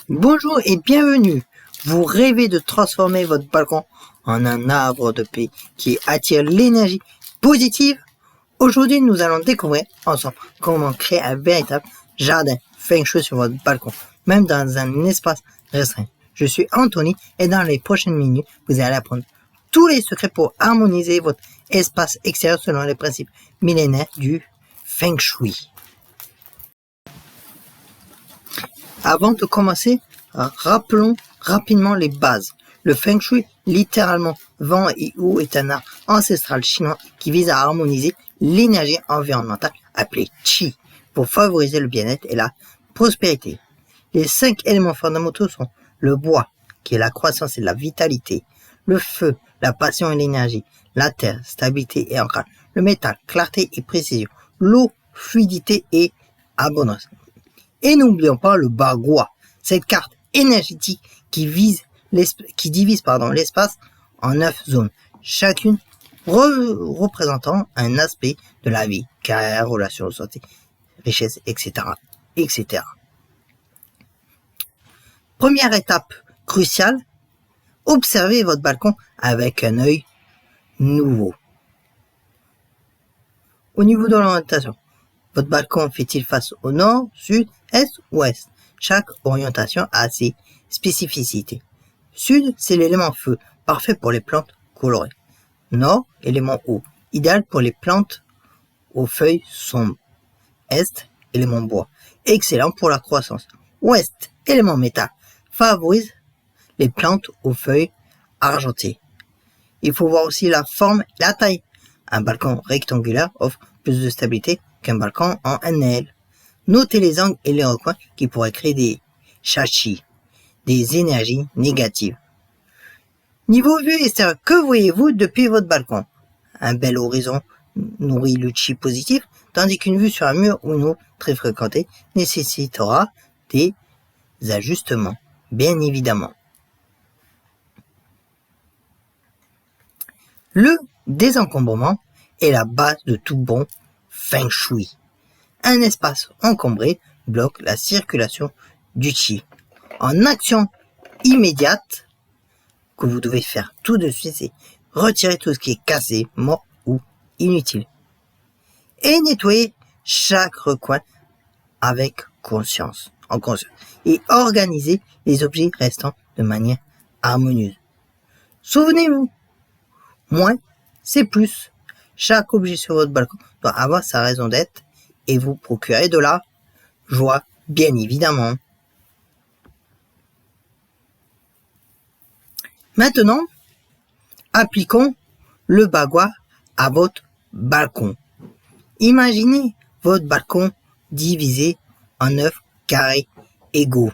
Bonjour et bienvenue. Vous rêvez de transformer votre balcon en un arbre de paix qui attire l'énergie positive? Aujourd'hui, nous allons découvrir ensemble comment créer un véritable jardin feng shui sur votre balcon, même dans un espace restreint. Je suis Anthony et dans les prochaines minutes, vous allez apprendre tous les secrets pour harmoniser votre espace extérieur selon les principes millénaires du feng shui. Avant de commencer, rappelons rapidement les bases. Le Feng Shui, littéralement vent et eau, est un art ancestral chinois qui vise à harmoniser l'énergie environnementale appelée Qi pour favoriser le bien-être et la prospérité. Les 5 éléments fondamentaux sont le bois, qui est la croissance et la vitalité, le feu, la passion et l'énergie, la terre, stabilité et ancrage, le métal, clarté et précision, l'eau, fluidité et abondance. Et n'oublions pas le bagua, cette carte énergétique qui divise l'espace en 9 zones, chacune représentant un aspect de la vie, carrière, relations, santé, richesse, etc., etc. Première étape cruciale, observez votre balcon avec un œil nouveau. Au niveau de l'orientation, votre balcon fait-il face au nord, sud, est ou ouest? Chaque orientation a ses spécificités. Sud, c'est l'élément feu, parfait pour les plantes colorées. Nord, élément eau, idéal pour les plantes aux feuilles sombres. Est, élément bois, excellent pour la croissance. Ouest, élément métal, favorise les plantes aux feuilles argentées. Il faut voir aussi la forme et la taille. Un balcon rectangulaire offre plus de stabilité qu'un balcon en L. Notez les angles et les recoins qui pourraient créer des chachis, des énergies négatives. Niveau vue extérieure, que voyez-vous depuis votre balcon? Un bel horizon nourrit le chi positif, tandis qu'une vue sur un mur ou une eau très fréquentée nécessitera des ajustements, bien évidemment. Le désencombrement est la base de tout bon feng shui. Un espace encombré bloque la circulation du chi. En action immédiate, que vous devez faire tout de suite, c'est retirer tout ce qui est cassé, mort ou inutile. Et nettoyer chaque recoin avec conscience, et organiser les objets restants de manière harmonieuse. Souvenez-vous, moins, c'est plus. Chaque objet sur votre balcon doit avoir sa raison d'être et vous procurer de la joie, bien évidemment. Maintenant, appliquons le bagua à votre balcon. Imaginez votre balcon divisé en 9 carrés égaux.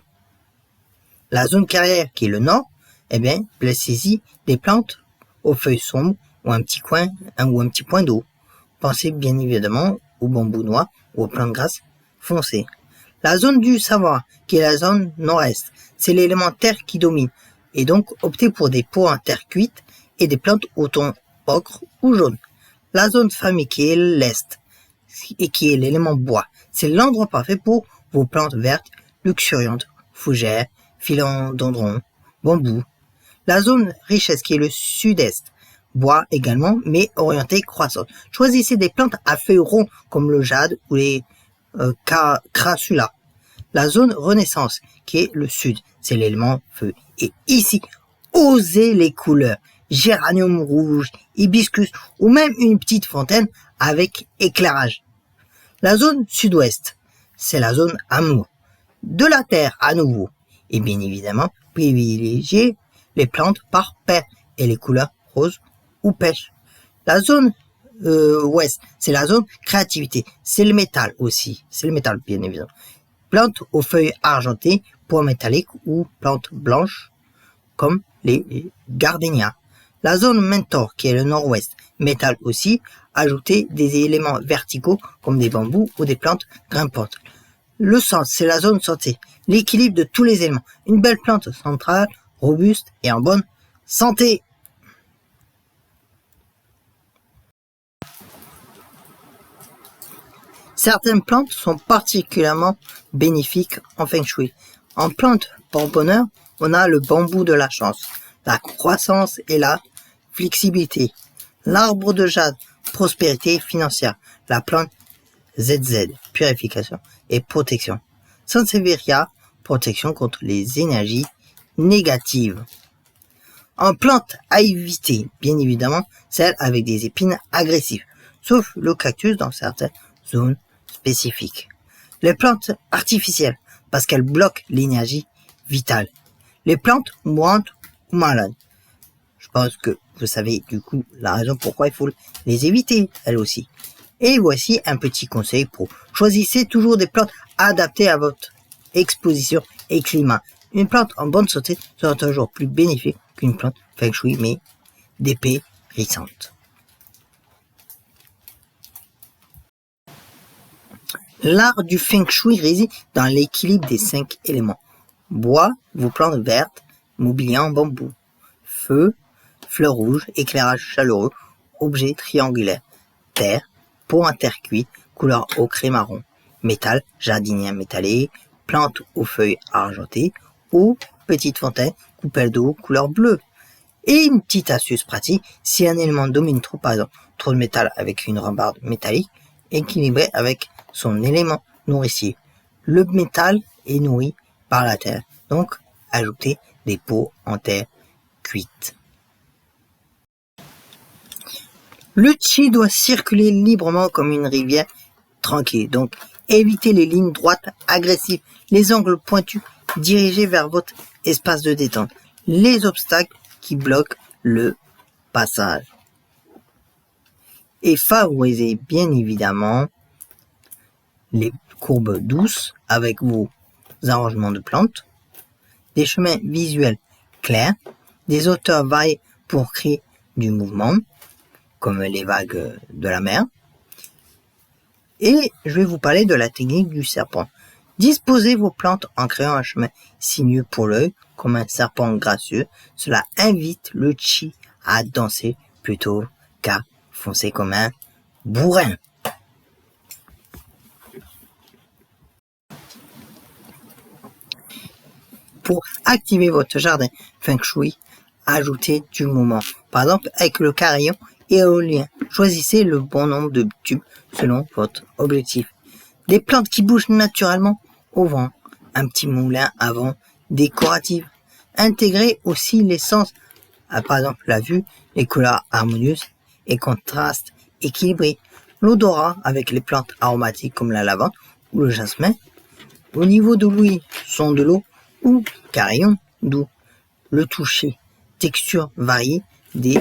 La zone carrière, qui est le nord, placez-y des plantes aux feuilles sombres ou un petit point d'eau. Pensez bien évidemment au bambou noir ou aux plantes grasses foncées. La zone du savoir, qui est la zone nord-est, c'est l'élément terre qui domine, et donc optez pour des pots en terre cuite et des plantes au ton ocre ou jaune. La zone famille, qui est l'est, et qui est l'élément bois, c'est l'endroit parfait pour vos plantes vertes, luxuriantes, fougères, philodendrons, bambous. La zone richesse, qui est le sud-est, bois également, mais orienté croissance. Choisissez des plantes à feuilles ronds comme le jade ou les crassula. La zone renaissance, qui est le sud, c'est l'élément feu. Et ici, osez les couleurs. Géranium rouge, hibiscus ou même une petite fontaine avec éclairage. La zone sud-ouest, c'est la zone amour. De la terre à nouveau. Et bien évidemment, privilégiez les plantes par paire et les couleurs rose ou pêche. La zone ouest, c'est la zone créativité. C'est le métal aussi. C'est le métal, bien évidemment. Plantes aux feuilles argentées, pois métalliques ou plantes blanches, comme les gardénias. La zone mentor, qui est le nord-ouest, métal aussi, ajoutez des éléments verticaux, comme des bambous ou des plantes grimpantes. Le centre, c'est la zone santé, l'équilibre de tous les éléments. Une belle plante centrale, robuste et en bonne santé. Certaines plantes sont particulièrement bénéfiques en feng shui. En plante porte-bonheur, on a le bambou de la chance, la croissance et la flexibilité. L'arbre de jade, prospérité financière. La plante ZZ, purification et protection. Sansevieria, protection contre les énergies négatives. En plante à éviter, bien évidemment, celle avec des épines agressives, sauf le cactus dans certaines zones spécifiques. Les plantes artificielles, parce qu'elles bloquent l'énergie vitale. Les plantes mourantes ou malades. Je pense que vous savez du coup la raison pourquoi il faut les éviter, elles aussi. Et voici un petit conseil pro. Choisissez toujours des plantes adaptées à votre exposition et climat. Une plante en bonne santé sera toujours plus bénéfique qu'une plante feng shui mais dépérissante. L'art du feng shui réside dans l'équilibre des 5 éléments. Bois, vos plantes vertes, mobilier en bambou. Feu, fleurs rouges, éclairage chaleureux, objets triangulaires. Terre, pot en terre cuite, couleur ocre et marron. Métal, jardinier métallique, plantes aux feuilles argentées. Eau, petite fontaine, coupelle d'eau, couleur bleue. Et une petite astuce pratique, si un élément domine trop, par exemple, trop de métal avec une rambarde métallique, équilibré avec son élément nourricier. Le métal est nourri par la terre, donc ajoutez des pots en terre cuite. Le chi doit circuler librement comme une rivière tranquille, donc évitez les lignes droites agressives, les angles pointus dirigés vers votre espace de détente, les obstacles qui bloquent le passage. Et favorisez bien évidemment les courbes douces avec vos arrangements de plantes, des chemins visuels clairs, des hauteurs variées pour créer du mouvement, comme les vagues de la mer. Et je vais vous parler de la technique du serpent. Disposez vos plantes en créant un chemin sinueux pour l'œil, comme un serpent gracieux. Cela invite le chi à danser plutôt qu'à foncer comme un bourrin. Pour activer votre jardin feng shui, ajoutez du mouvement. Par exemple, avec le carillon éolien, choisissez le bon nombre de tubes selon votre objectif. Des plantes qui bougent naturellement au vent, un petit moulin à vent décoratif. Intégrez aussi les sens, par exemple la vue, les couleurs harmonieuses et contrastes équilibrés. L'odorat avec les plantes aromatiques comme la lavande ou le jasmin. Au niveau de l'ouïe, son de l'eau ou carillon doux. Le toucher, texture variée des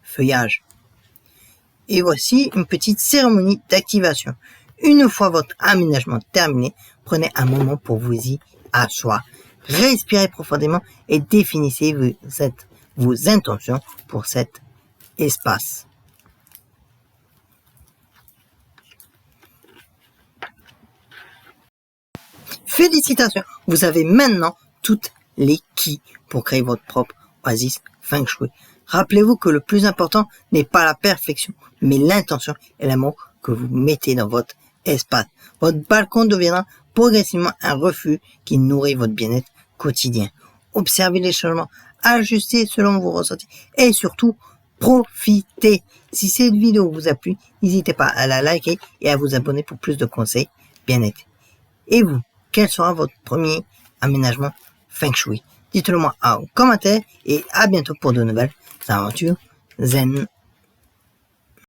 feuillages. Et voici une petite cérémonie d'activation. Une fois votre aménagement terminé, prenez un moment pour vous y asseoir. Respirez profondément et définissez vos intentions pour cet espace. Félicitations, vous avez maintenant toutes les quilles pour créer votre propre oasis feng shui. Rappelez-vous que le plus important n'est pas la perfection, mais l'intention et l'amour que vous mettez dans votre espace. Votre balcon deviendra progressivement un refuge qui nourrit votre bien-être quotidien. Observez les changements, ajustez selon vos ressentis et surtout, profitez. Si cette vidéo vous a plu, n'hésitez pas à la liker et à vous abonner pour plus de conseils bien-être. Et vous, quel sera votre premier aménagement feng shui? Dites-le moi en commentaire et à bientôt pour de nouvelles aventures zen.